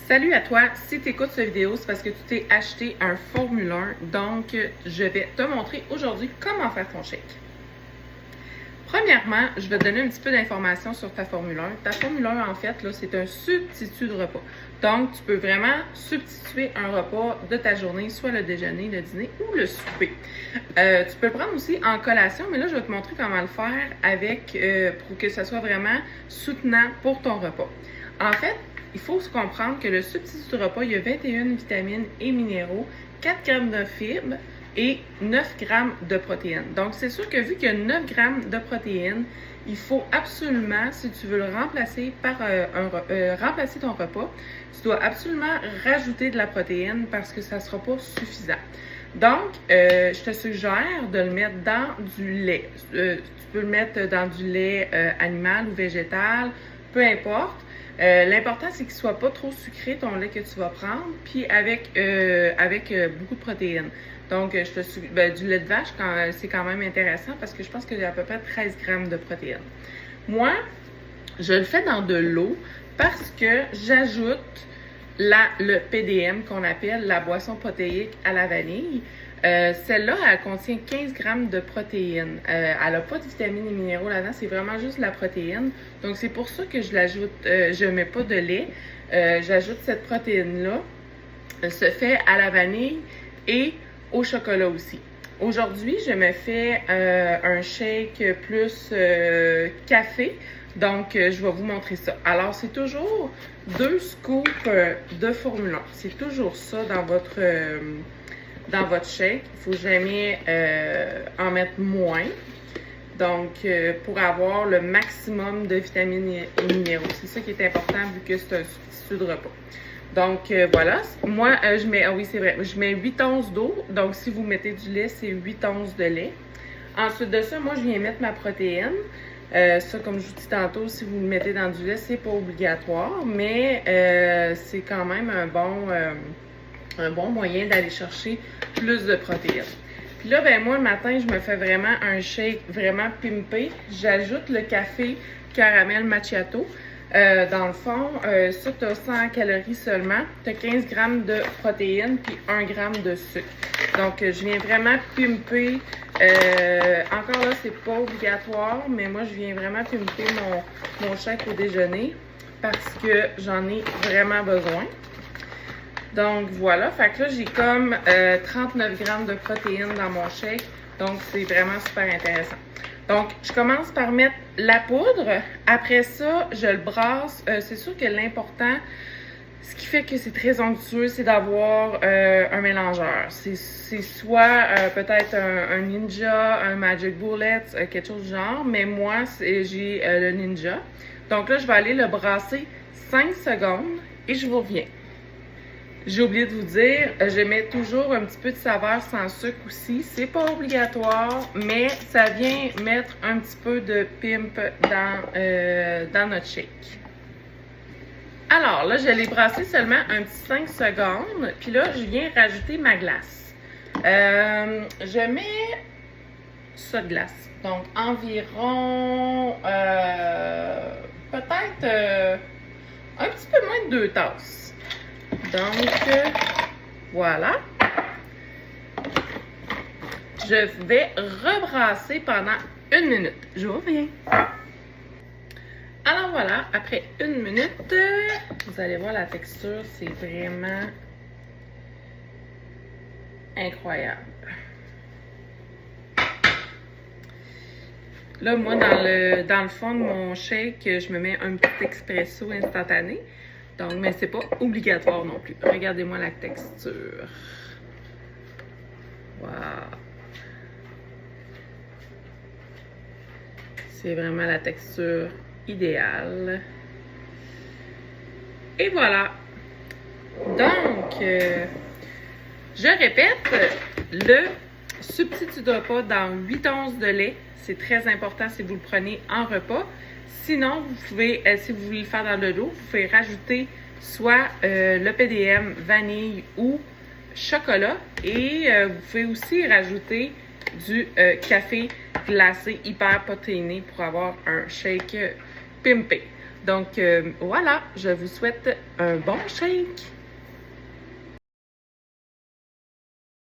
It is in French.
Salut à toi, si tu écoutes cette vidéo, c'est parce que tu t'es acheté un Formule 1, donc je vais te montrer aujourd'hui comment faire ton shake. Premièrement, je vais te donner un petit peu d'informations sur ta Formule 1. Ta Formule 1, en fait, là, c'est un substitut de repas. Donc, tu peux vraiment substituer un repas de ta journée, soit le déjeuner, le dîner ou le souper. Tu peux le prendre aussi en collation, mais là, je vais te montrer comment le faire avec pour que ça soit vraiment soutenant pour ton repas. En fait, il faut se comprendre que le substitut de repas, il y a 21 vitamines et minéraux, 4 grammes de fibres et 9 grammes de protéines. Donc, c'est sûr que vu qu'il y a 9 grammes de protéines, il faut absolument, si tu veux le remplacer par remplacer ton repas, tu dois absolument rajouter de la protéine parce que ça ne sera pas suffisant. Donc, je te suggère de le mettre dans du lait. Tu peux le mettre dans du lait animal ou végétal, peu importe. L'important, c'est qu'il ne soit pas trop sucré, ton lait que tu vas prendre, puis avec beaucoup de protéines. Donc, du lait de vache, c'est quand même intéressant parce que je pense qu'il y a à peu près 13 grammes de protéines. Moi, je le fais dans de l'eau parce que j'ajoute le PDM qu'on appelle la boisson protéique à la vanille. Celle-là, elle contient 15 grammes de protéines. Elle n'a pas de vitamines et minéraux là-dedans, c'est vraiment juste de la protéine. Donc, c'est pour ça que je l'ajoute, je ne mets pas de lait. J'ajoute cette protéine-là. Elle se fait à la vanille et au chocolat aussi. Aujourd'hui, je me fais un shake plus café. Donc, je vais vous montrer ça. Alors, c'est toujours 2 scoops de Formule 1. C'est toujours ça dans votre shake. Il ne faut jamais en mettre moins. Donc, pour avoir le maximum de vitamines et minéraux. C'est ça qui est important vu que c'est un substitut de repas. Donc, voilà. Moi, je mets, ah oui, c'est vrai, je mets 8 onces d'eau. Donc, si vous mettez du lait, c'est 8 onces de lait. Ensuite de ça, moi, je viens mettre ma protéine. Ça, comme je vous dis tantôt, si vous le mettez dans du lait, c'est pas obligatoire, mais c'est quand même un bon moyen d'aller chercher plus de protéines. Puis là, ben moi, le matin, je me fais vraiment un shake vraiment pimpé. J'ajoute le café caramel macchiato. Dans le fond, ça, tu as 100 calories seulement. Tu as 15 grammes de protéines puis 1 gramme de sucre. Donc, je viens vraiment pimper. Encore là, c'est pas obligatoire, mais moi, je viens vraiment pimper mon shake au déjeuner parce que j'en ai vraiment besoin. Donc, voilà. Fait que là, j'ai comme 39 grammes de protéines dans mon shake. Donc, c'est vraiment super intéressant. Donc, je commence par mettre la poudre. Après ça, je le brasse. C'est sûr que l'important, ce qui fait que c'est très onctueux, c'est d'avoir un mélangeur. C'est soit peut-être un Ninja, un Magic Bullet, quelque chose du genre. Mais moi, j'ai le Ninja. Donc là, je vais aller le brasser 5 secondes et je vous reviens. J'ai oublié de vous dire, je mets toujours un petit peu de saveur sans sucre aussi. C'est pas obligatoire, mais ça vient mettre un petit peu de pimp dans notre shake. Alors là, je l'ai brassé seulement un petit 5 secondes. Puis là, je viens rajouter ma glace. Je mets ça de glace. Donc, environ peut-être un petit peu moins de 2 tasses. Donc, voilà. Je vais rebrasser pendant 1 minute. Je reviens. Alors voilà, après 1 minute, vous allez voir la texture, c'est vraiment incroyable. Là, moi, dans le fond de mon shake, je me mets un petit expresso instantané. Donc, mais c'est pas obligatoire non plus. Regardez-moi la texture. Wow! C'est vraiment la texture idéale. Et voilà! Donc, je répète, le substitut de repas dans 8 onces de lait, c'est très important si vous le prenez en repas. Sinon, vous pouvez, si vous voulez le faire dans de l'eau, vous pouvez rajouter soit le PDM, vanille ou chocolat. Et vous pouvez aussi rajouter du café glacé hyper protéiné pour avoir un shake pimpé. Donc, voilà, je vous souhaite un bon shake!